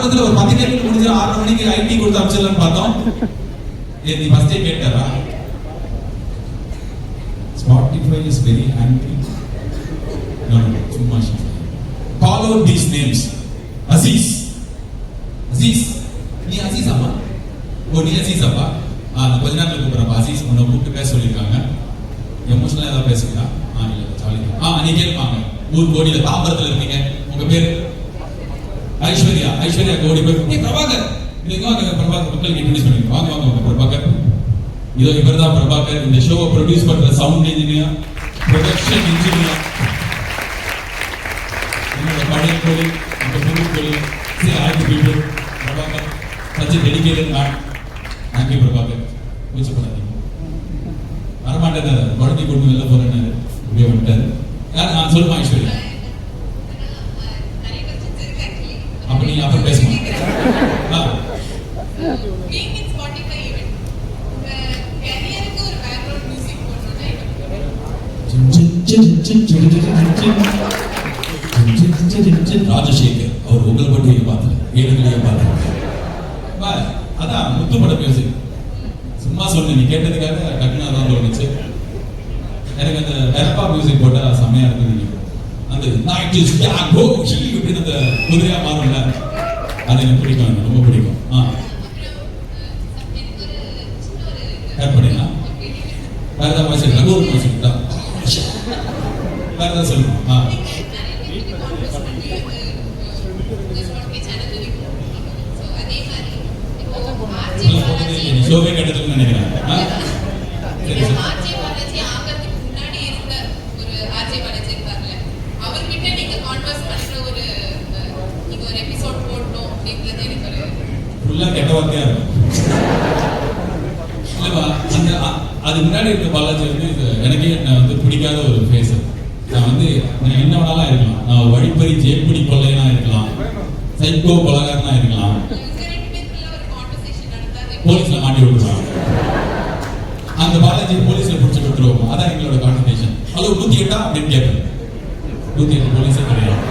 ஆரம்பத்துல ஒரு 10 கேள்வி முடிஞ்சு 6 மணிக்கு ஐடி கொடுத்து அமிச்சிடலாம்னு பார்த்தோம். நீ ஃபர்ஸ்டே கேட்டாரா? Spotify is very anti. No, சும்மா call out these names. Aziz. நீ அசீஸ் அப்பா? ஓ, நீ அசீஸ் அப்பா? கொஞ்ச நேரத்தில் கூப்பிடுறப்பா. அசீஸ் உன்னை கூப்பிட்டு பேச சொல்லியிருக்காங்க. எமோஷனலா ஏதாவது பேசுறீங்களா? இல்ல, ஜாலியா. நீ கேட்பாங்க. ஊர் கோடியில தாம்பரத்துல இருக்கீங்க, உங்க பேரு ஐஸ்வர்யா கோடி பேர். பிரபாகர், பிரபாகர் மக்களுக்கு இன்ட்ரோடியூஸ் பண்ணுங்க. வாங்க பிரபாகர். இதோ இவர் தான் பிரபாகர். இந்த ஷோவை ப்ரொடியூஸ் பண்ற சவுண்ட் இன்ஜினியர், ப்ரொடக்ஷன் இன்ஜினியர், என்னோட பழைய கோழி, இந்த புது கோழி. Prabhakar such a dedicated man. Thank you Prabhakar. கூச்சப்படாதீங்க. வரமாட்டேன், குழந்தை கொண்டு வெளில போறேன்னு இப்படியே வந்துட்டாரு. நான் சொல்லுமா ஐஸ்வர்யா? அப்ப நீங்க அப்புறம் பேசுமா? ராஜசேகர் அவர் உங்களை பற்றி பார்த்து ஏழுகளையே பார்த்து அதான் முத்துப்பட மியூசிக். சும்மா சொன்னேன், நீ கேட்டதுக்காக டக்குனா தான் தோணுச்சு. எனக்கு அந்த வெப்பா மியூசிக் போட்டா செம்மையா இருக்குது. அந்த நைட் இஸ் யாகோ ஹீ இப்படி அந்த குதிரையா மாறும்ல, அது எனக்கு பிடிக்கும், ரொம்ப பிடிக்கும். ஏற்படுங்களா? வேற ஏதாவது வாய்ஸ் ரகு மியூசிக் தான். வேற ஏதாவது சொல்லுங்க. ஷோவே கட்டத்துக்கு நினைக்கிறேன். கெட்ட வார்த்தையா இருக்கும். இல்லப்பா, அது முன்னாடி இருக்க பாலாஜி வந்து எனக்கே வந்து பிடிக்காத ஒரு ஃபேஸ். நான் என்ன வேணாலும் இருக்கலாம். நான் வழிப்பறி ஜேப்பிடி கொள்ளையனா இருக்கலாம், சைக்கோ கொலகாரனா இருக்கலாம், போலீஸ்ல மாட்டி விட்டுருவாங்க. அந்த பாலாஜி போலீஸ்ல பிடிச்சி விட்டுருவோம். அதான் எங்களோட கான்வர்சேஷன். ஹலோ 108 அப்படின்னு கேட்பேன். 108 போலீஸே கிடையாது.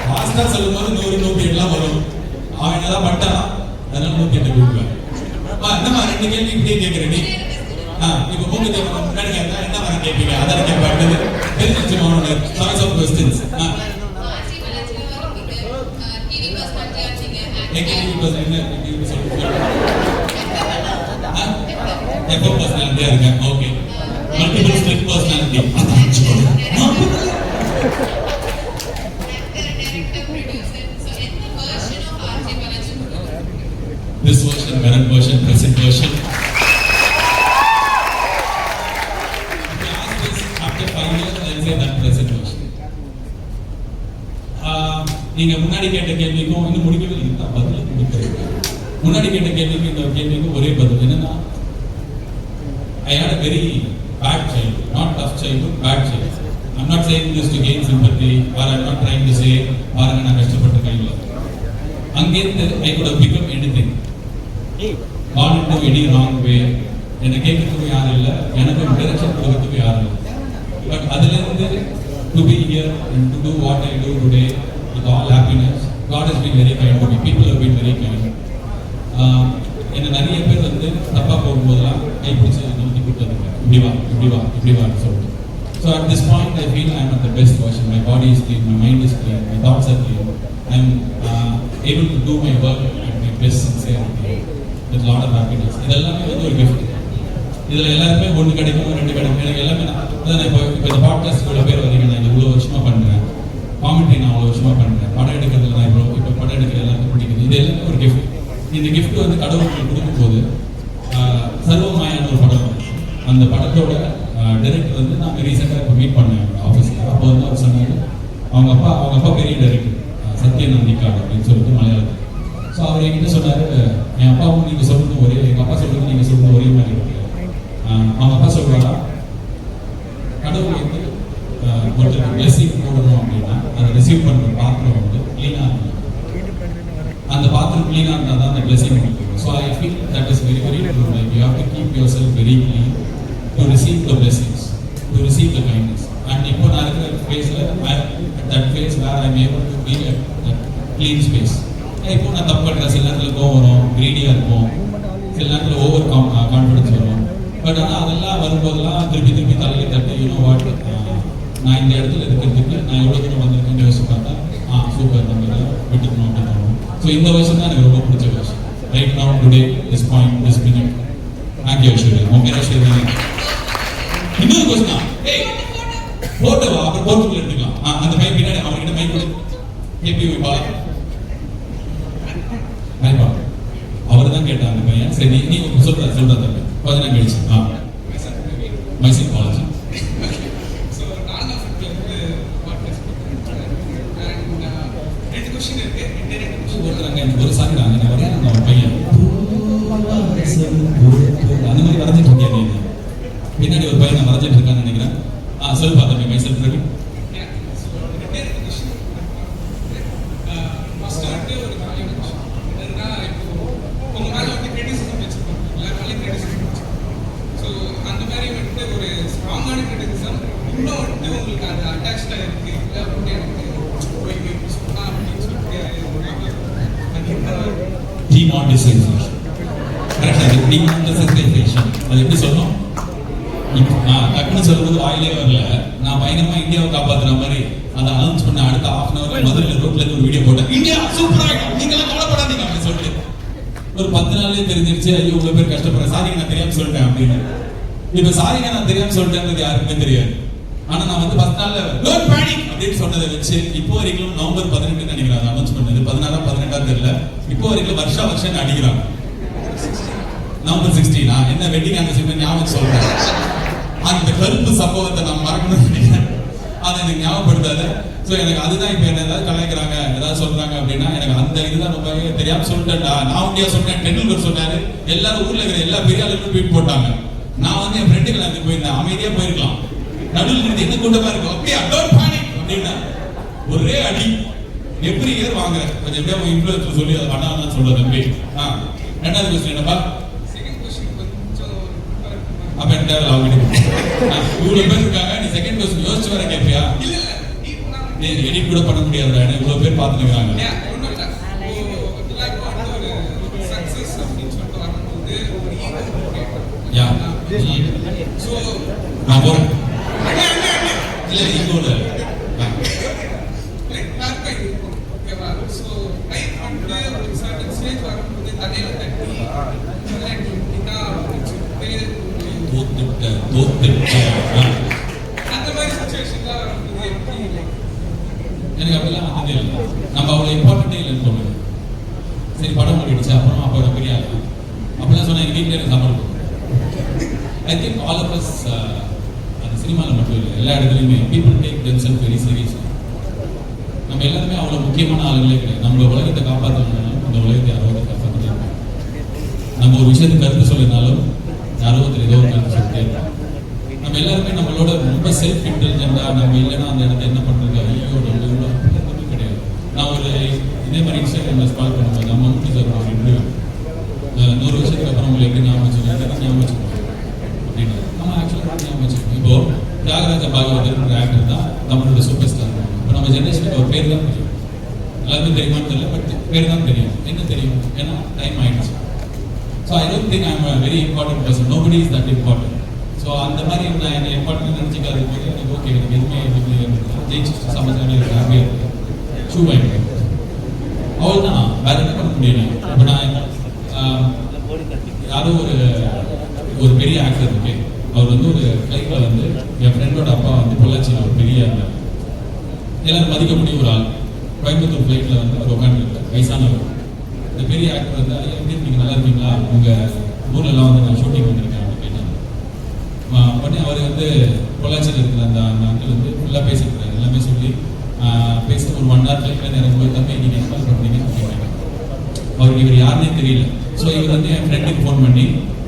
ஃபாஸ்டா சொல்லும் போது 100 108 வரும். அவன் என்னதான் பட்டானா, அதனால 108 கூப்பிடுவேன். என்னமா 2 கேள்வி இப்படியே கேட்கிறேன் நீ? இப்ப மூக்கு முன்னாடி கேட்டா என்ன வர கேட்பீங்க? அதான் கேட்பாங்க. தெரிஞ்சிச்சு அவனோட சாய்ஸ் ஆஃப் கொஸ்டின்ஸ். பர்சனாலிட்டியா இருக்கேன். Okay, multiple strict personality. This version, current version, present version. If you ask this after 5 years, I will say that present version. நீங்க முன்னாடி கேட்ட கேள்விக்கும் இன்னும் முடிக்கவே இல்லை, பதில் கொடுக்குறேன். முன்னாடி கேட்ட கேள்விக்கும் இந்த கேள்விக்கும் ஒரே பதில் என்னன்னா, I had a very bad childhood, not tough childhood, bad childhood. I'm not saying this to gain sympathy, or I'm not trying to say பாருங்க நான் கஷ்டப்பட்ட கையில. அங்கேருந்து I could have become anything. Gone into any wrong way. என்னை கேட்கறதுக்கு யாரும் இல்லை, எனக்கு டைரக்ஷன் கொடுக்கறதுக்கு யாரும் இல்லை. பட் அதுலேருந்து to be here and to do what I do today with all happiness, God has been very kind to me. People have been very kind. என்ன நிறைய பேர் தப்பா போகும்போதெல்லாம் கைப்பிடிச்சு நிறுத்தி கொடுத்ததுங்க. இப்படி வா சொல்லிட்டு. So at this point I feel I am at the best version. My body is clean, my mind is clean, my thoughts are clean. I am able to do my work at my best sincerity with a lot of happiness. இதெல்லாமே ஒரு gift. இதுல எல்லாருமே ஒன்று கிடைக்கும், 2 கிடைக்கும். எனக்கு எல்லாமே அதான் இப்போ இந்த பாட்காஸ்ட் இவ்வளோ பேர் வரீங்க, நான் இவ்வளோ வருஷமா பண்றேன். காமெண்ட்ரி நான் அவ்வளோ வருஷமா பண்றேன். படம் எடுக்கிறதுல நான் இப்போ படம் எடுக்கிற எல்லாருக்கும் பிடிக்குது. இது எல்லாமே ஒரு gift. இந்த கிஃப்ட் கடவுளுக்கு கொடுக்கும் போது சர்வமாயான ஒரு படம், அந்த படத்தோட டைரக்டர் நாங்கள் ரீசெண்டாக இப்போ மீட் பண்ணேன் ஆஃபீஸில். அப்போ அவர் சொன்னார், அவங்க அப்பா பெரிய டைரக்டர் சத்யன் நந்திக்காடு அப்படின்னு சொல்லிட்டு மலையாளத்தில். ஸோ அவர் என்கிட்ட சொன்னார், என் அப்பாவும் நீங்கள் சொல்றது ஒரே, எங்கள் அப்பா சொல்றது நீங்கள் சொல்றது ஒரே மாதிரி இருக்கு. அவங்க அப்பா சொல்றாரா, கடவுள் ஒருத்தருக்கு பிளெஸிங் போடணும் அப்படின்னா அதை ரிசீவ் பண்ணுற பாத்திரம் க்ளீனாக இருக்கணும். அந்த பாத்திரம் க்ளீனாக இருந்தால் தான் அந்த பிளெஸிங் கொடுக்கும். So I feel that is very very true. Like you have to keep yourself very clean to receive the blessings, to receive the kindness. And இப்போ நான் இருக்கிற ஃபேஸில் that phase where I am able to be at clean space. இப்போ நான் தப்பு பண்ணுறேன், சில நேரத்தில் கோவம் வரும், கிரீடியாக இருக்கும், சில நேரத்தில் ஓவர் கான்ஃபிடன்ஸ் வரும். பட் ஆனால் அதெல்லாம் வரும்போதெல்லாம் திருப்பி தலையை தட்டி யூனோ வாட், நான் இந்த இடத்துல இருக்கிறதுக்கு நான் எவ்வளோ தூரம் வந்திருக்கேன்னு யோசிச்சு பார்த்தா சூப்பர், நம்ம இதை விட்டுக்கணும் அப்படின்னு தோணும். ஸோ இந்த வருஷம் தான் எனக்கு ரொம்ப பிடிச்ச வருஷம். Right now today this point this minute. Thank you Aishwarya. உங்க பேர் ஐஸ்வர்யா. இன்னொரு கொஸ்டின் தான், போட்டோவா அப்புறம் போர்ட்டுக்குள்ள எடுத்துக்கலாம். அந்த பையன் பின்னாடி அவர்கிட்ட மைக் கொடு. கேபி பாலா அவர் தான் கேட்டான் அந்த பையன். சரி நீ சொல்ற தம்பி 15 கழிச்சு. மைசூர் காலேஜ். ஒருத்தராங்க எனக்கு ஒரு சாங்கிறாங்க, நான் வரையாங்க ஒரு பையன் அந்த மாதிரி வரைஞ்சிட்டு இருக்கேன். நீ பின்னாடி ஒரு பையன் நான் வரைஞ்சிட்டு இருக்கான்னு நினைக்கிறேன். சொல்லு பார்த்தேன் மைசூர் பிரவி. அது எப்படி சொல்லணும்? டக்குன்னு சொல்றது வாயிலே வரல. நான் பயங்கரமா இந்தியாவை காப்பாத்துற மாதிரி அதை அனௌன்ஸ் பண்ண அடுத்த ½ hour மதுரையில் ரோட்ல இருந்து ஒரு வீடியோ போட்டேன். இந்தியா சூப்பரா ஆயிடும், நீங்க எல்லாம் கவலைப்படாதீங்க அப்படின்னு சொல்லிட்டு ஒரு 10 நாள்லயே தெரிஞ்சிருச்சு. ஐயோ இவ்வளவு பேர் கஷ்டப்படுறேன், சாரிங்க நான் தெரியாம சொல்லிட்டேன் அப்படின்னு. இப்ப சாரிங்க நான் தெரியாம சொல்லிட்டேன்றது யாருக்குமே தெரியாது. ஆனா நான் வந்து 10 நாள்ல டோன்ட் பேனிக் அப்படின்னு சொன்னதை வச்சு இப்போ வரைக்கும் நவம்பர் 18 நினைக்கிறாங்க அனௌன்ஸ் பண்ணது, 16 18 தெரியல, இப்போ வரைக்கும் வருஷம் அடிக்கிறாங்க. நவம்பர் 16 என்ன வெட்டிங் ஆனிவர்சரி ஞாபகம் சொல்றேன். அந்த கருப்பு சம்பவத்தை நான் மறக்கணும்னு நினைக்கிறேன். அதை எனக்கு ஞாபகப்படுத்தாது. ஸோ எனக்கு அதுதான் இப்போ என்ன ஏதாவது கலாய்க்கிறாங்க ஏதாவது சொல்றாங்க அப்படின்னா எனக்கு அந்த இதுதான் ரொம்ப தெரியாம சொல்லிட்டேன்டா. நான் உண்டியா சொன்னேன், டெண்டுல்கர் சொன்னாரு, எல்லாரும் ஊர்ல இருக்கிற எல்லா பெரிய ஆளுகளும் ட்வீட் போட்டாங்க. நான் வந்து என் ஃப்ரெண்டுக்கு நான் போயிருந்தேன், அமைதியா போயிருக்கலாம். நடுவில் இருந்து என்ன கூட்டமா இருக்கும் அப்படியே டோன்ட் பேனிக் அப்படின்னா ஒரே அடி. எவ்ரி இயர் வாங்குறேன் கொஞ்சம் எப்படியா இன்ஃப்ளூயன்சர் சொல்லி அதை பண்ணான்னு சொல்ல தம்பி. ரெண்டாவது கொஸ்டின் என்னப்பா? அப்ப என்ன தேவை அவங்ககிட்ட இவ்வளவு பேர் இருக்காங்க, நீ செகண்ட் கொஸ்டின் யோசிச்சு வர கேட்பியா? நீ எடிட் கூட பண்ண முடியாது, இவ்வளவு பேர் பார்த்துருக்காங்க. இல்ல ஈகோல எனக்கு அப்படிலாம் வந்ததே இல்லை. நம்ம அவ்வளவு இம்பார்ட்டன்டே இல்லைன்னு சொல்லுவேன். சரி படம் ஓடிடுச்சு அப்புறம் அப்போட பெரிய ஆள் அப்படிலாம் சொன்னா எங்க வீட்டில் எனக்கு சாப்பாடு. I think all of us, அந்த சினிமாவில் மட்டும் இல்லை எல்லா இடத்துலையுமே people take themselves very serious. நம்ம எல்லாருமே அவ்வளோ முக்கியமான ஆளுங்களே கிடையாது. நம்ம உலகத்தை காப்பாற்றணும்னாலும் இந்த உலகத்தை யாரோ காப்பாற்றிட்டே இருப்போம். நம்ம ஒரு விஷயத்துக்கு கருத்து சொல்லினாலும் யாரோ ஒருத்தர் ஏதோ ஒரு கருத்து சொல்லிட்டே இருப்போம். நம்ம எல்லாருமே நம்மளோட ரொம்ப செல்ஃப் இன்டெலிஜென்டா நம்ம இல்லைன்னா அந்த இடத்த என்ன பண்றது ஐயோ எதுவுமே கிடையாது. நான் ஒரு இதே மாதிரி இன்ஸ்டாகிராம்ல ஸ்பால் பண்ணும்போது நம்ம முக்கிய சார் ஒரு இன்டர்வியூ 100 வருஷத்துக்கு அப்புறம் உங்களுக்கு எப்படி ஞாபகம் வச்சுக்கோங்க ஞாபகம் வச்சுக்கோங்க அப்படின்னு நம்ம ஆக்சுவலாக ஞாபகம் வச்சுக்கோங்க. இப்போ தியாகராஜ பாகவதர் ஆக்டர் தான் நம்மளோட சூப்பர் ஸ்டார். இப்போ நம்ம ஜென்ரேஷனுக்கு ஒரு பேர் தான் தெரியும், எல்லாருமே தெரியுமான்னு தெரியல, பட் பேர் தான் தெரியும். என்ன தெரியும்? ஏன்னா டைம் ஆயிடுச்சு. So I don't think I M a very important person. Nobody is that important. So அந்த மாதிரி நான் என்னை இம்பார்ட்டன்ட் நினச்சிக்காத போது எனக்கு ஓகே எனக்கு எதுவுமே ஜெயிச்சு சமைச்சாலே எனக்கு ஹாப்பியாக இருக்கு. ஷூ வாங்கிட்டேன் அவ்வளோதான், வேற என்ன பண்ண முடியல. இப்போ நான் யாரோ ஒரு பெரிய ஆக்டர் இருக்கு, அவர் வந்து ஒரு ஃப்ளைட்டில் வந்து என் ஃப்ரெண்டோட அப்பா வந்து பொள்ளாச்சியில் ஒரு பெரிய எல்லாரும் மதிக்க முடியும் ஒரு ஆள் கோயம்புத்தூர் ஃப்ளைட்டில் வந்து அவர் உட்காந்துருக்கார் வயசானவர். இந்த பெரிய ஆக்டர் வந்து எப்படி நீங்கள் நல்லா இருக்கீங்களா, உங்கள் ஊர்லலாம் வந்து நான் ஷூட்டிங் பண்ணியிருக்கேன் அப்படின்னு கேட்டாங்க. உடனே அவர் வந்து பொள்ளாச்சியில் இருக்கிற அந்த அங்கிள் வந்து ஃபுல்லாக பேசியிருக்காரு, எல்லாமே சொல்லி பேசி ஒரு 1 hour ஃப்ளைட்டில் இறங்கும்போது தம்பி நீங்கள் என்ன பண்ணுறீங்க அப்படின்னு அவருக்கு இவர் யாருன்னே தெரியல. ஸோ இவர் வந்து என் ஃப்ரெண்டுக்கு ஃபோன் பண்ணி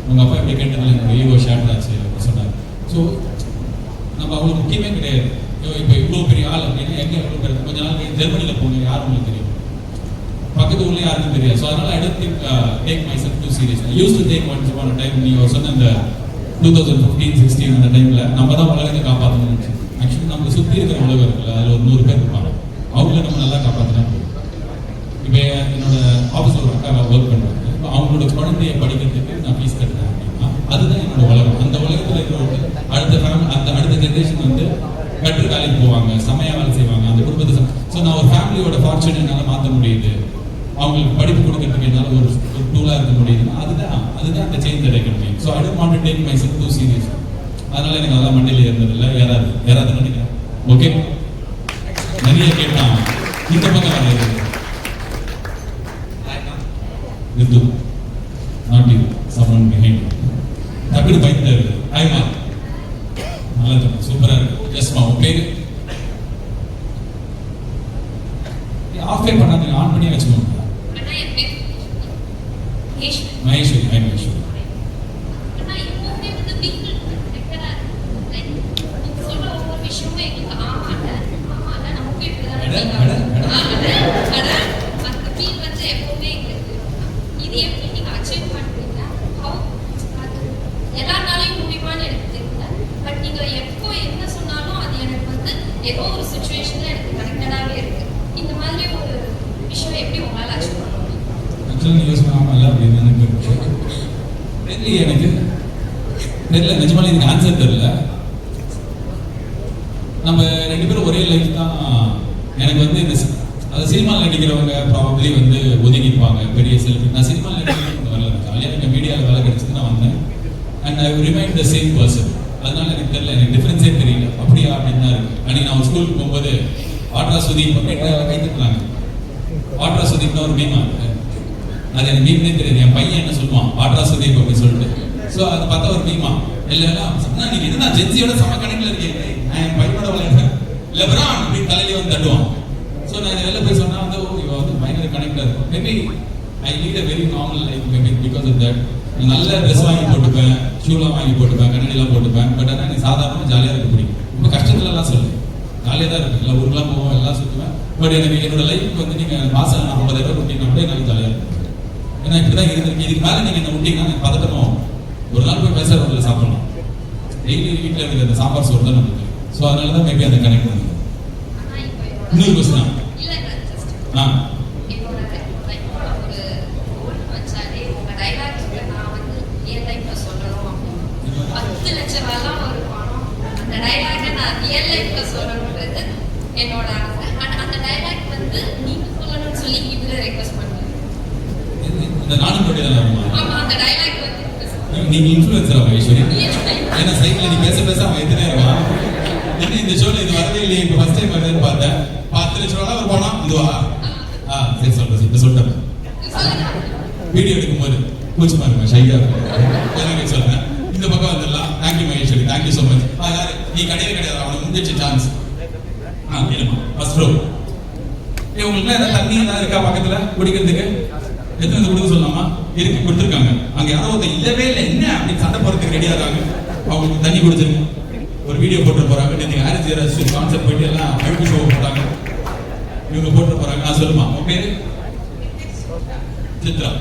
உங்கள் அப்பா எப்படி கேட்டதில்ல எனக்கு ஈகோ ஷேட்டர் ஆச்சு அப்படின்னு சொன்னார். ஸோ நம்ம அவ்வளோ முக்கியமே கிடையாது. இப்போ இவ்வளோ பெரிய ஆள் அப்படின்னா எங்கே எவ்வளோ கிடையாது. கொஞ்ச நாள் ஜெர்மனியில் போங்க, யாரும் உங்களுக்கு தெரியும், பக்கத்து ஊர்ல யாருக்கும் தெரியாது. ஸோ அதனால I don't think take myself too serious. I use to take once upon time. நீங்கள் சொன்ன இந்த 2015-16 அந்த டைமில் நம்ம தான் உலகத்தை காப்பாற்றணும்னு நினச்சோம். ஆக்சுவலி நம்ம சுற்றி இருக்கிற உலகம் இருக்குல்ல, அதில் ஒரு 100 பேர் இருப்பாங்க, அவங்கள நம்ம நல்லா காப்பாற்றினா குழந்தைய படிக்கிறதுக்கு நான் ஃபீஸ் கட்டுறேன் அப்படின்னா அதுதான் என்னோட உலகம். அந்த உலகத்தில் இருக்கிறவங்க அடுத்த ஜென்ரேஷன் வந்து பெட்டர் வேலைக்கு போவாங்க, செம்மையாக வேலை செய்வாங்க, அந்த குடும்பத்தை. ஸோ நான் ஒரு ஃபேமிலியோட ஃபார்ச்சூன் என்னால் மாற்ற முடியுது, அவங்களுக்கு படிப்பு கொடுக்கறதுக்கு என்னால் ஒரு டூலாக இருக்க முடியுதுன்னா அதுதான் அந்த change economy. So I don't want to take myself too serious. அதனால எனக்கு அதெல்லாம் மண்டையில் இருந்ததில்லை. யாராவது நினைக்கிறேன். ஓகே, நிறைய கேட்டான். இந்த பக்கம் வரையாது with not you, summon behind. டக்குனு பயந்துட்டாரு. ஆய்மா நல்லா இருக்கு, சூப்பரா இருக்கு. எஸ்மா உன் பேரு ஆஃப் லைன் பண்ணாதீங்க, ஆன் பண்ணி வச்சுக்கோங்க. மகேஸ்வரி. ஹாய் மகேஸ்வரி. ஏதோ ஒரு சிச்சுவேஷன்ல எனக்கு கனெக்டடாவே இருக்கு. இந்த மாதிரி ஒரு விஷயம் எப்படி உங்களால அச்சீவ் பண்ண முடியும்? ஆக்சுவலி யூஸ் பண்ணாமல் அப்படின்னு எனக்கு தெரியல. எனக்கு தெரியல, நிஜமாலே எனக்கு ஆன்சர் தெரியல. நம்ம 2 பேரும் ஒரே லைஃப் தான். எனக்கு வந்து இந்த அது சினிமாவில் நடிக்கிறவங்க ப்ராபப்ளி வந்து ஒதுங்கிப்பாங்க பெரிய செல்ஃபி. நான் சினிமாவில் நடிக்கிறவங்க வரல, ஜாலியாக எனக்கு மீடியாவில் வேலை கிடைச்சது நான் வந்தேன். And I remain the same person. அதனால எனக்கு தெரியல, எனக்கு டிஃபரன்ஸே தெரியல. அப்படியா அப்படின்னு தான் இருக்கு. அன்னைக்கு நான் ஒரு ஸ்கூலுக்கு போகும்போது ஆட்ரா சுதீப் கை தட்டுறாங்க. ஆட்ரா சுதீப்னு ஒரு மீமா இருக்கு. அது எனக்கு மீம்னே தெரியாது. என் பையன் என்ன சொல்லுவான், ஆட்ரா சுதீப் அப்படின்னு சொல்லிட்டு. ஸோ அதை பார்த்தா ஒரு மீமா இல்லைன்னா நீங்க என்ன ஜென்சியோட சம கணக்கில் இருக்கீங்க. நான் என் பையனோட விளையாடுறேன் லெப்ரான் அப்படின்னு தலையில வந்து தட்டுவான். ஸோ நான் வெளில போய் சொன்னா வந்து இவ வந்து பயங்கர கனெக்டாக இருக்கும். Maybe I lead a very normal life maybe because of that. நல்ல ட்ரெஸ் வாங்கி போட்டுப்பேன், ஷூலாம் வாங்கி போட்டுப்பேன், கண்ணாடிலாம் போட்டுப்பேன். பட் ஆனால் எனக்கு சாதாரணமாக ஜாலியாக இருக்க பிடிக்கும். ரொம்ப கஷ்டத்துலலாம் சொல்லு, ஜாலியாக தான் இருக்கு. எல்லா ஊருக்குலாம் போவோம், எல்லாம் சுற்றுவேன். பட் எனக்கு என்னோட லைஃப் வந்து நீங்கள் மாதம் 50,000 விட்டீங்கன்னா கூட எனக்கு ஜாலியாக இருக்கும். ஏன்னா இப்படி தான் இருந்திருக்கு. இதுக்கு மேலே நீங்கள் என்ன விட்டீங்கன்னா எனக்கு பதட்டமும். ஒரு நாள் போய் பேசுகிறவங்களை சாப்பிடலாம். டெய்லி வீட்டில் இருக்கிற அந்த சாம்பார் சோறு தான் நமக்கு. ஸோ அதனால தான் மேபி அதை கனெக்ட் பண்ணுங்க. இன்னொரு கொஸ்டின். என்னோட அந்த டைலாக் வந்து நீங்க சொல்லணும்னு சொல்லி இதுல ரெக்வெஸ்ட் பண்ணுவேன். இந்த நானும் போடுறேன். ஆமா, அந்த டைலாக் வந்து நீங்க இன்ஃப்ளூயன்சர் மகேஸ்வரி. ஏன்னா சைக்கிள் நீ பேச அவன் எத்தனை இருவான். என்ன இந்த ஷோல இது வரவே இல்லையே, இப்போ ஃபர்ஸ்ட் டைம் வருதுன்னு பார்த்தேன். 10 லட்சம் ரூபா ஒரு போனா இதுவா? சரி சொல்றேன். வீடியோ எடுக்கும்போது கூச்சு பாருங்க, ஷையா இருக்கும். சொல்றேன். இந்த பக்கம் வந்துடலாம். Thank you Maheswari, thank you so much. யாரு நீ கிடையாது, அவனுக்கு முடிஞ்சிச்சு சான்ஸ். First row. உங்களுக்கு ஏதாவது தண்ணி ஏதாவது இருக்கா பக்கத்துல குடிக்கிறதுக்கு? எத்தனை கொடுக்க சொல்லலாமா? இருக்கு, கொடுத்துருக்காங்க. அங்க யாரோ இல்லவே இல்லை, என்ன அப்படி சண்டை போறதுக்கு ரெடியா இருக்காங்க. அவங்களுக்கு தண்ணி கொடுத்துருங்க. ஒரு வீடியோ போட்டு போறாங்க. நேற்று ஹாரிஸ் கான்செப்ட் போயிட்டு எல்லாம் அழுப்பு ஷோ போட்டாங்க. இவங்க போட்டு போறாங்க. சொல்லுமா உங்க பேரு? Chitra.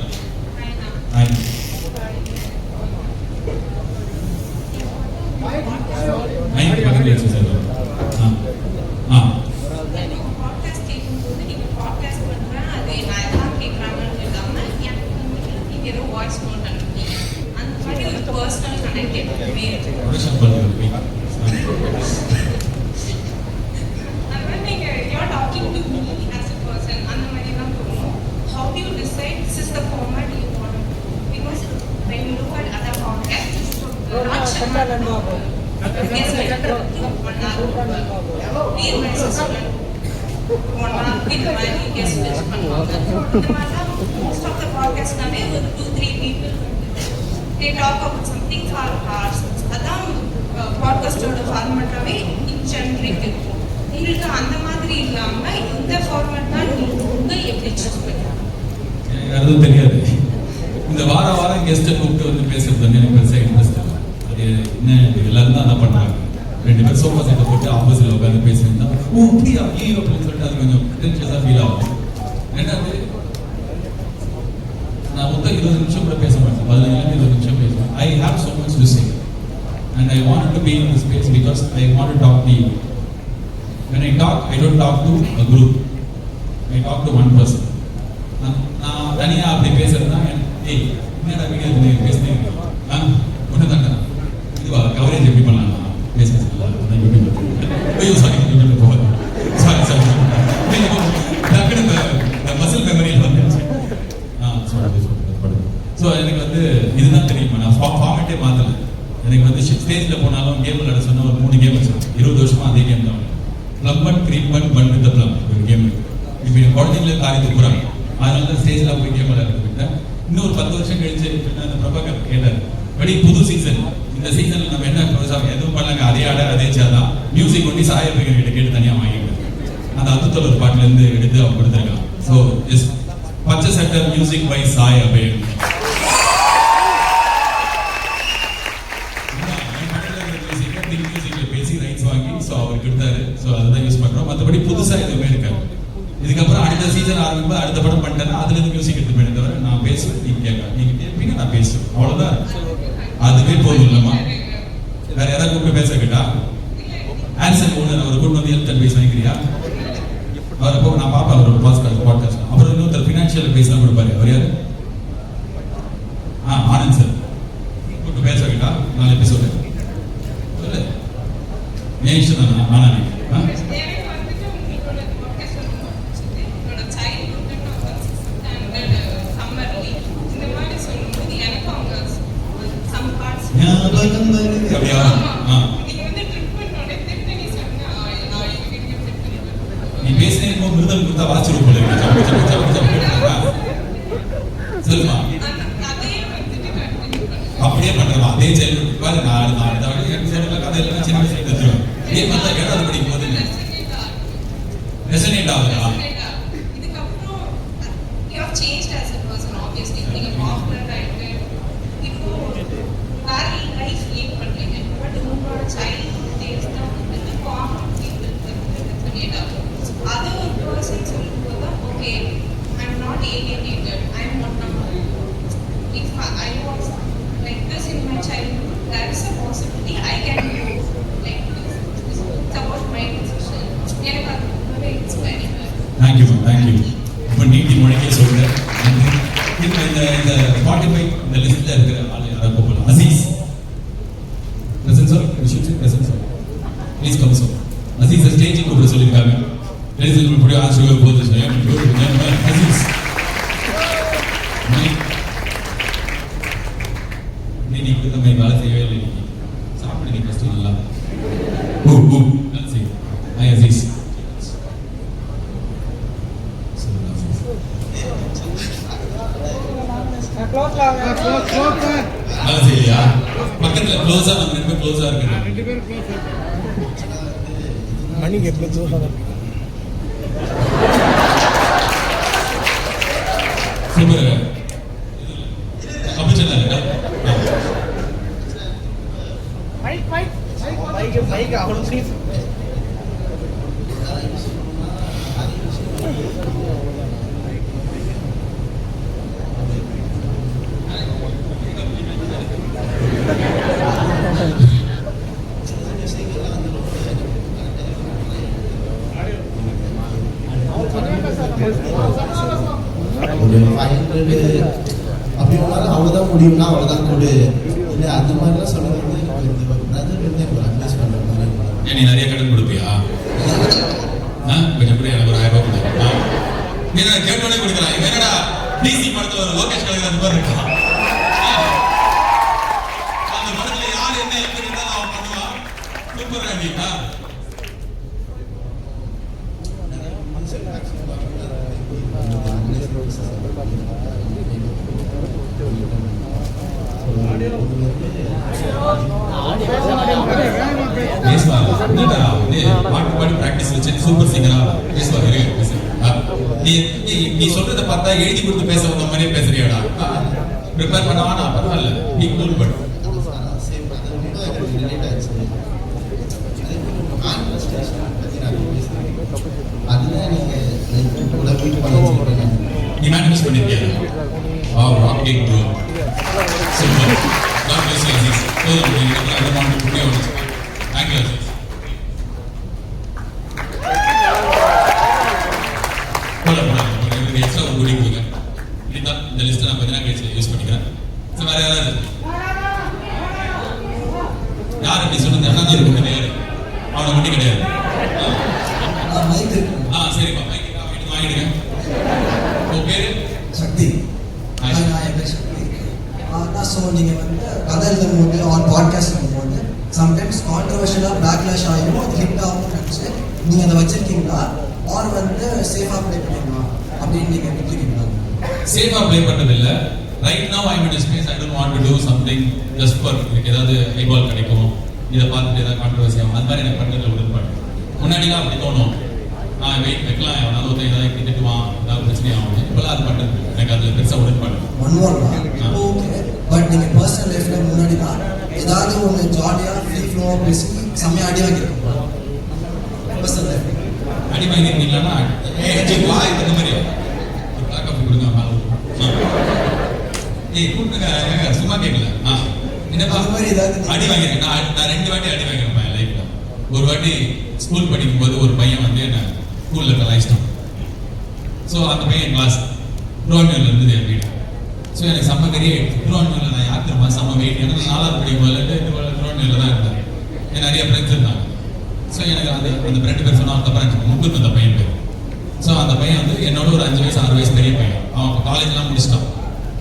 Most of the podcast name with 2-3 people. They talk about something for hours. அதான் பாட்காஸ்டோட ஃபார்மேட்டாவே ஜெனரிக் இருக்கும். உங்களுக்கு அந்த மாதிரி இல்லாம இந்த ஃபார்மேட் தான் நீங்க எப்படி சூஸ் பண்ணுவீங்க? எனக்கு அதுவும் தெரியாது. இந்த வாரம் கெஸ்ட்டை கூப்பிட்டு வந்து பேசுறது வந்து எனக்கு பெருசாக இன்ட்ரெஸ்ட் இல்லை. அது என்ன எல்லாரும் தான் என்ன பண்ணுறாங்க, 2 பேர் சோஃபா செட்டை போட்டு ஆப்போசிட்ல உட்காந்து பேசியிருந்தா அப்படியா ஐயோ அப்படின்னு சொல்லிட்டு அது கொஞ்சம் டென்ஷனாக ஃபீல் ஆகும். ரெண்டாவது நான் மொத்தம் 20 நிமிஷம் கூட பேச மாட்டேன், 15-20 நிமிஷம் பேசுவேன். I have so much to say and I want to be in this space because I want to talk to you. When I talk, I don't talk to a group, I talk to one person. நான் தனியாக அப்படி பேசுறதுனா ஏய் என்ன என்னடா video பேசுனேன் ஒன்று தாண்டா இதுவா கவரேஜ் எப்படி பண்ணலாம் பேசுகிறேன் ஐயோ சாரி யூடியூப்ல போகாது சாரி டக்குனு இந்த மசில் மெமரியில் வந்துருச்சு ஸோ எனக்கு வந்து இதுதான் தெரியுமா நான் ஃபார்மேட்டே மாற்றலை எனக்கு வந்து ஸ்டேஜில் போனாலும் கேம் விளையாட சொன்ன ஒரு 3 கேம் வச்சிருக்கேன் 20 வருஷமா அதே கேம் தான் ப்ளம்பன் க்ரீப்பன் பன் வித் ப்ளம் ஒரு கேம் இப்போ என் குழந்தைங்களே காரியத்தை போகிறாங்க அதனால தான் ஸ்டேஜில் போய் கேம் விளையாடுறதுக்கிட்ட இன்னும் ஒரு 10 வருஷம் கழிச்சு அந்த பிரபாகர் கேட்டார் படி புது சீசன் இந்த சீசனில் நம்ம என்ன எதுவும் பண்ணலாங்க அதே ஆட அதே சேதான் மியூசிக் ஒட்டி சாய பையன் கிட்ட கேட்டு தனியாக வாங்கிட்டு அந்த அத்துத்தல் ஒரு பாட்டிலேருந்து எடுத்து அவங்க கொடுத்துருக்கான் ஸோ எஸ் பச்சை சட்டை மியூசிக் பை சாய் அபயன் பேசி ரைட்ஸ் வாங்கி ஸோ அவர் கொடுத்தாரு ஸோ அதுதான் யூஸ் பண்றோம் மற்றபடி புதுசா எதுவுமே இருக்காது இதுக்கப்புறம் அடுத்த சீசன் ஆரம்பிப்பா அடுத்த படம் பண்ணிட்டேன்னா அதுல இருந்து மியூசிக் எடுத்து போயிட்டு தவிர நான் பேசுவேன் நீங்க கேட்க நீங்க கேட்பீங்க நான் பேசுவேன் அவ்வளவுதான் அதுவே போதும் இல்லம்மா வேற யாராவது கூப்பிட்டு பேச கேட்டா ஆன்சர் ஓனர் அவர் கொண்டு வந்து ஹெல்த் அட்வைஸ் வாங்கிக்கிறியா அவரை போ நான் பாப்பேன் அவரோட பாட்காஸ்ட் அப்புறம் இன்னொருத்தர் ஃபினான்ஷியல் அட்வைஸ் எல்லாம் கொடுப்பாரு அவர் யாரு ஆனந்த் சார் கூப்பிட்டு பேச கேட்டா 4 எபிசோடு சொல்லு ஏன் இஷ்டம் தானா ஆனா நீ பேசினேன் மிருதம் கொடுத்தா வாசிச்சிருவோம் போல சொல்லுமா அப்படியே பண்றோம் அதே செயல் பாரு நான் கதை எல்லாம் சின்ன வயசுல தெரிஞ்சுவேன் இதே மாதிரி ஏழாவது படிக்கும் போது ரெசனேட் ஆகுதா தேங்க்யூ இப்போ நீட்டி முழக்கே சொல்றேன் இப்போ இந்த ஸ்பாட்டிஃபை இந்த லிஸ்ட்ல இருக்கிற ஆள் யாராவது கூப்பிடலாம் Aziz present sir present sir please come sir Aziz ஸ்டேஜுக்கு கூப்பிட சொல்லியிருக்காங்க லேடிஸ் அண்ட் ஜென்டில்மேன் ஆசிரியர் போது அசீஸ் நீ கொடுத்த வேலை செய்யவே இல்லை சாப்பிடு நீ ஃபஸ்ட்டு நல்லா வேலை செய்யும் ஹாய் அசீஸ் சரியா பக்கத்துல க்ளோஸா நம்ம 2 பேரும் க்ளோஸா இருக்கணும் மணிக்கு எப்படி க்ளோஸா இருக்கு சூப்பர் அப்படி சொன்னாங்க மைக் அவ்வளவு ப்ளீஸ் அப்படி ஒன்றாலும் அவ்வளோதான் முடியும்னா அவ்வளோதான் கொடு இல்லை அந்த மாதிரிலாம் சொல்றது வந்து அட்வைஸ் பண்ணுற மாதிரி நீ நிறைய கடன் கொடுப்பியா கொஞ்சம் கூட எனக்கு ஒரு 1000 ரூபாய் கொடு நீ நான் கேட்டோடனே கொடுக்கலாம் என்னடா டிசி படத்துல ஒரு லோகேஷ் கலைஞர் அந்த மாதிரி இருக்கான் அந்த படத்துல யார் என்ன எப்படி இருந்தாலும் அவன் பண்ணுவான் சூப்பர் ஆகிட்டா பாட்டு பிராக்டிஸ் வச்சு சூப்பர் சிங்கரா நீ சொல்றத பார்த்தா எழுதி கொடுத்து பேச வந்த மாதிரியே பேசுறியாடா ப்ரிப்பேர் பண்ணவானா பரவாயில்ல நீ கூல் பண்ணு நீ மேனிஃபெஸ்ட் பண்ணிருக்கியா rocking bro super God bless you Aziz I want to put you on thank you Aziz போல எக்ஸ்ட்ரா ஒரு குடி கொடுங்க இதுதான் இந்த லிஸ்ட்டை நான் 15 கழிச்சு யூஸ் பண்ணிக்கிறேன் உன் பேரு சக்தி. Hi. நான் என் பேர் சக்தி. அதான் ஸோ நீங்கள் வந்து கதை எழுதும் போது ஆர் பாட்காஸ்ட் பண்ணும்போது சம்டைம்ஸ் கான்ட்ரவர்ஷியலாக பேக்லாஷ் ஆகிடும், அது ஹிட் ஆகும் நினச்சி நீங்கள் அதை வச்சுருக்கீங்களா ஆர் வந்து சேஃபாக ப்ளே பண்ணிடலாம் அப்படின்னு நீங்கள் விட்டுருக்கீங்களா? சேஃபா ப்ளே பண்றது இல்ல. Right now I mean space I don't want to to something just for ஏதாவது ஐபால் கிடைக்கும், இதை பார்த்துட்டு ஏதாவது கான்ட்ரவர்சி ஆகும், அது மாதிரி எனக்கு பண்ணுறதுல உடன்பாடு. முன்னாடிலாம் அப்படி தோணும், வெயிட் வைக்கலாம், எவனாலும் ஒருத்தர் ஏதாவது திட்டுவான், ஏதாவது பிரச்சனை ஆகும். இப்போலாம் அது பண்ணுறது எனக்கு அது பெருசாக உடன்பாடு. ஒன் மோர் தான் ஓகே. பட் நீங்கள் பர்சனல் லைஃப்பில் முன்னாடி தான் ஏதாவது ஒன்று ஜாலியாக ஃப்ரீ ஃப்ளோவாக பேசி செம்மையாக அடி வாங்கியிருக்கோம் பர்சனல் லைஃப். அடி வாங்கிருந்தீங்களா? வா இந்த மாதிரி ஒரு பிளாக் காஃபி கொடுங்க மேலே. கூப்பிட்டுங்க, சும்மா கேட்கல. என்னப்பா அது மாதிரி ஏதாவது அடி வாங்கியிருக்கேன். நான் 2 வாட்டி அடி வாங்கியிருப்பேன் என் லைஃப்ல. ஒரு வாட்டி ஸ்கூல் படிக்கும் போது ஒரு பையன் வந்து என்ன ஸ்கூல்ல கலாய்ச்சிட்டான். ஸோ அந்த பையன் கிளாஸ் திருவான்மையூர்ல இருந்தது என் வீடு. ஸோ எனக்கு செம்ம பெரிய திருவான்மையூர்ல நான் யார் தெரியுமா செம்ம வெயிட். ஏன்னா 4வது படிக்கும் போது திருவான்மையூர்ல தான் இருந்தேன். எனக்கு நிறைய ஃப்ரெண்ட்ஸ் இருந்தாங்க. ஸோ எனக்கு அந்த 2 பேர் சொன்னா தப்பா முக்குன்னு அந்த பையன் பேர். ஸோ அந்த பையன் வந்து என்னோட ஒரு 5 வயசு 6 வயசு பெரிய பையன். அவன் காலேஜ்லாம் முடிச்சிட்டான்.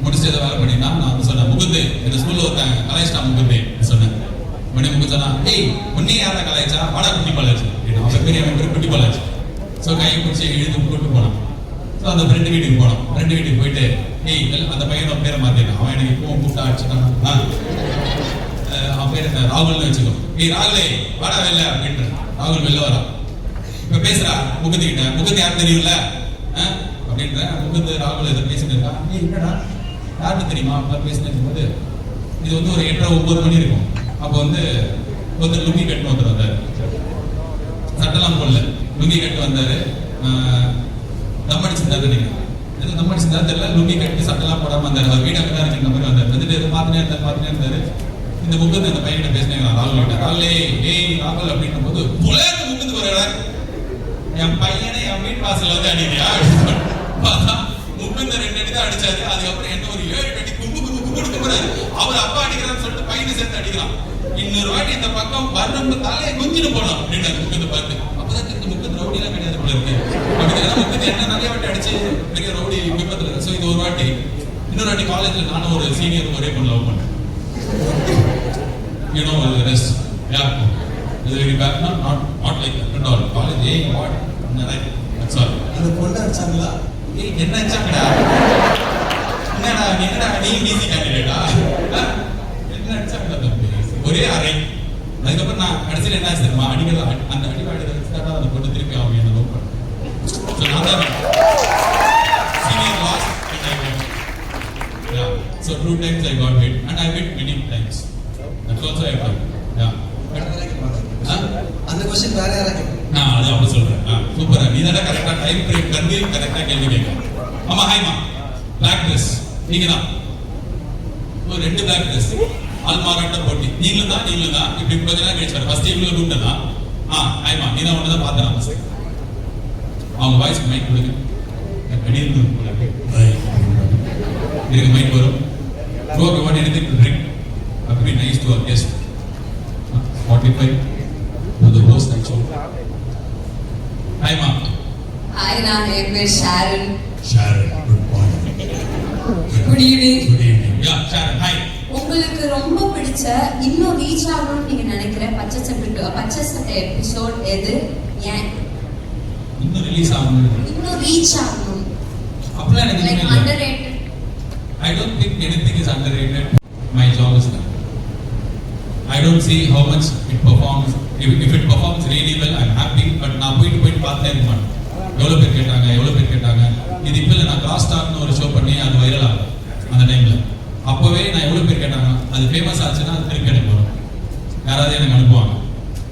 முடிச்சுட்டு ஏதோ வேலை பண்ணினா நான் வந்து சொன்னேன், முகுந்து இந்த ஸ்கூல்ல ஒருத்தன் கலாய்ச்சிட்டான் முகுந்து சொன்னேன். உடனே முகுந்து சொன்னா, ஏய் உன்னே யாரா கலாய்ச்சா, வாடா குட்டி பாலாச்சு. அவன் பெரிய அவன் பேர் குட்டி பாலாச்சு. ஸோ கையை பிடிச்சி இழுத்து கூட்டு போனான். ஸோ அந்த ஃப்ரெண்டு வீட்டுக்கு போனோம். ஃப்ரெண்டு வீட்டுக்கு போயிட்டு ஏய் அந்த பையனோட பேரை மாத்திட்டான். அவன் எனக்கு இப்பவும் கூப்பிட்டா அடிச்சுட்டான். அவன் பேர் என்ன ராகுல்னு வச்சுக்கோ. ஏய் ராகுலே வாடா வெளில அப்படின்ற. ராகுல் வெளில வரான். இப்ப பேசுறா முகுந்து கிட்ட, முகுந்து யாரும் தெரியும்ல அப்படின்ற. முகுந்து ராகுல் இதை பேசிட்டு இருக்கான். ஏய் என்னடா யாருக்கு தெரியுமா அப்படிலாம் பேசினு போது இது வந்து ஒரு 8:30-9 மணி இருக்கும். அப்போ வந்து ஒருத்தர் லுங்கி கட்டு ஒருத்தர் வந்தாரு. சட்டெல்லாம் போடல, லுங்கி கட்டு வந்தாரு. தம் அடிச்சிருந்தாரு நினைக்கிறேன். எதுவும் தம் அடிச்சிருந்தாரு தெரியல. லுங்கி கட்டு சட்டெல்லாம் போடாம வந்தாரு. அவர் வீடு அங்கே தான் இருக்கிற மாதிரி வந்தாரு. வந்துட்டு எதுவும் பார்த்துனே இருந்தாரு. இந்த முகுந்து அந்த பையன்கிட்ட பேசினேன் ராகுல் கிட்ட. ராகுலே ஏய் ராகுல் அப்படின்னும் போது புலேந்து முகுந்து வர்றாரு. என் பையனை என் வீட்டு வாசல்ல வந்து அடிக்கிறியா பார்த்தா முகுந்த 2 அடி தான் அடிச்சாரு. அதுக்கப்புறம் என்ன ஒரு 7 அடி கும்பு போறாரு. அவர் அப்பா அடிக்கிறான்னு சொல்லிட்டு பையனை சேர்த்து அடிக்கிறான். இன்னொரு வாட்டி இந்த பக்கம் வர்றவங்க தலையை குஞ்சிட்டு போனோம் அப்படின்னு முகுந்து பார்த்து. அப்பதான் தெரிஞ்சு முகுந்து ரவுடி எல்லாம் கிடையாது போல இருக்கு. முகுந்து என்ன நிறைய வாட்டி அடிச்சு பெரிய ரவுடி விபத்துல. ஸோ இது ஒரு வாட்டி. இன்னொரு வாட்டி காலேஜ்ல நானும் ஒரு சீனியர் ஒரே பொண்ணு லவ் பண்ணேன். You know the rest. Yeah. It's very bad. Not like that at all. College, hey, what? That's all. அந்த பொண்ணு அடிச்சாங்களா? Hey, என்ன அடிச்சாங்கடா? என்னடா நீ ஈஸி கேண்டிடேட்டா? என்ன அடிச்சாங்கடா தம்பி? ஒரே அறை. அதுக்கப்புறம் நான் கடைசியில் என்ன ஆச்சு தெரியுமா? அடிக்கிறதா அந்த அடிவாடி வச்சுட்டா அந்த பொண்ணு திருப்பி அவங்க என்ன லவ் பண்ண. ஸோ நான் தான் senior lost and I won. Yeah. So 2 times I got hit and I win many times. That's also I won. Yeah. அந்த क्वेश्चन வேற யாரா கேட்க? நான் அது அப்படி சொல்றேன். சூப்பரா நீ தான கரெக்ட்டா டைம் பிரேக் பண்ணி கரெக்ட்டா கேள்வி கேட்க. ஆமா ஹைமா. Black dress. நீங்க தான். ஒரு 2 பிளாக் ட்ரெஸ். ஆல்மாராட்ட போட்டி. நீங்களும் தான் இப்படி கொஞ்ச நேரம் கழிச்சு ஃபர்ஸ்ட் டீம்ல கூப்பிட்டா. ஹைமா நீ தான் ஒண்ணு தான் பார்த்தேன். அவங்க வாய்ஸ் மைக் கொடுங்க. வெளியில இருந்து இதுக்கு மைக் வரும். Go if you want anything to drink. Have to be nice to our guest. 45 to the host actually. Hi ma. Hi, நான் என் பேர் Sharon. Sharon, good morning. Good evening. Good evening. Yeah, Sharon, hi. உங்களுக்கு ரொம்ப பிடிச்ச இன்னும் reach ஆகணும்னு நீங்க நினைக்கிற பச்சை சட்டை எபிசோட் எது? ஏன் இன்னும் ரிலீஸ் ஆகணும். இன்னும் ரீச் ஆகணும்? அப்பலாம் எனக்கு Like தெரியல. underrated. I don't think anything is underrated. My job is done. I don't see how much it performs. If it performs really well, I'm happy. But நான் போயிட்டு பார்த்தே இருப்பேன். எவ்வளோ பேர் கேட்டாங்க. இது இப்போ நான் கிராஸ் டாக்னு ஒரு ஷோ பண்ணி அது வைரல் ஆகும் அந்த டைம்ல. அப்போவே நான் எவ்வளோ பேர் கேட்டாங்க. அது ஃபேமஸ் ஆச்சுன்னா அது திருப்பி எனக்கு வரும். யாராவது எனக்கு அனுப்புவாங்க.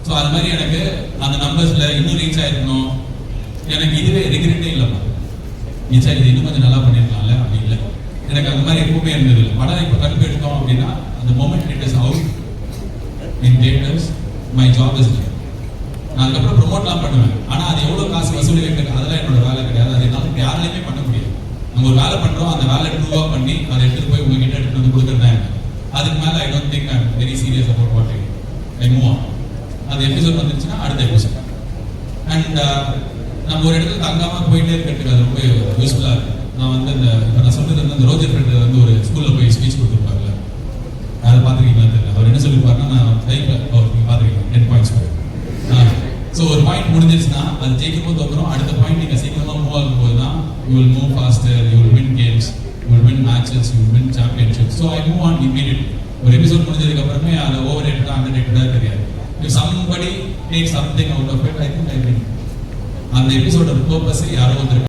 ஸோ அது மாதிரி எனக்கு அந்த நம்பர்ஸ்ல இன்னும் ரீச் ஆயிருக்கணும். எனக்கு இதுவே ரெகுலேட்டே இல்லைம்மா. சார் இது இன்னும் கொஞ்சம் நல்லா பண்ணியிருக்கலாம்ல அப்படி இல்லை. எனக்கு அந்த மாதிரி எப்பவுமே இருந்தது இல்லை. படம் இப்போ கடுப்பு எடுத்தோம் அப்படின்னா அந்த moment it is out in theatres my job is like. நான் அதுக்கப்புறம் ப்ரொமோட்லாம் பண்ணுவேன். ஆனால் அது எவ்வளோ காசு வசூலி வைக்கிறது அதெல்லாம் என்னோட வேலை கிடையாது. அது என்னால் யாராலையுமே பண்ண முடியாது. நம்ம ஒரு வேலை பண்ணுறோம், அந்த வேலை ட்ரூவாக பண்ணி அதை எடுத்துகிட்டு போய் உங்ககிட்ட எடுத்துகிட்டு வந்து கொடுக்குறது தான் எனக்கு. அதுக்கு மேலே I don't think I am very serious about what I move on. அது எபிசோட் வந்துருச்சுன்னா அடுத்த எபிசோட். அண்ட் நம்ம ஒரு இடத்துல தங்காமல் போயிட்டே இருக்கிறதுக்கு அது ரொம்ப யூஸ்ஃபுல்லாக இருக்குது. நான் வந்து இப்போ நான் சொல்றது வந்து அந்த ரோஜர் ஃப்ரெண்ட் வந்து ஒரு ஸ்கூலில் போய் ஸ்பீச் கொடுத்துருப்பாங்கல்ல, அதை பார்த்துருக்கீங்களா தெரியல. அவர் என்ன சொல்லியிருப்பாருன்னா, நான் லைஃப்பில் நீங்கள் பார்த்துருக்கீங்க 10 பாயிண்ட்ஸ். ஸோ ஒரு பாயிண்ட் முடிஞ்சிருச்சுன்னா அது ஜெயிக்கும் போது அப்புறம் அடுத்த பாயிண்ட் நீங்கள் சீக்கிரமாக மூவ் ஆகும் போது தான் you will move faster, you will win games, you will win matches, you will win championship. So I move on immediately. ஒரு எபிசோட் முடிஞ்சதுக்கு அப்புறமே அது ஓவர் ரேட்டடா அண்டர் ரேட்டடா தெரியாது. If somebody take something out of it, I think I win. அந்த எபிசோட purpose யாரோ ஒருத்தர்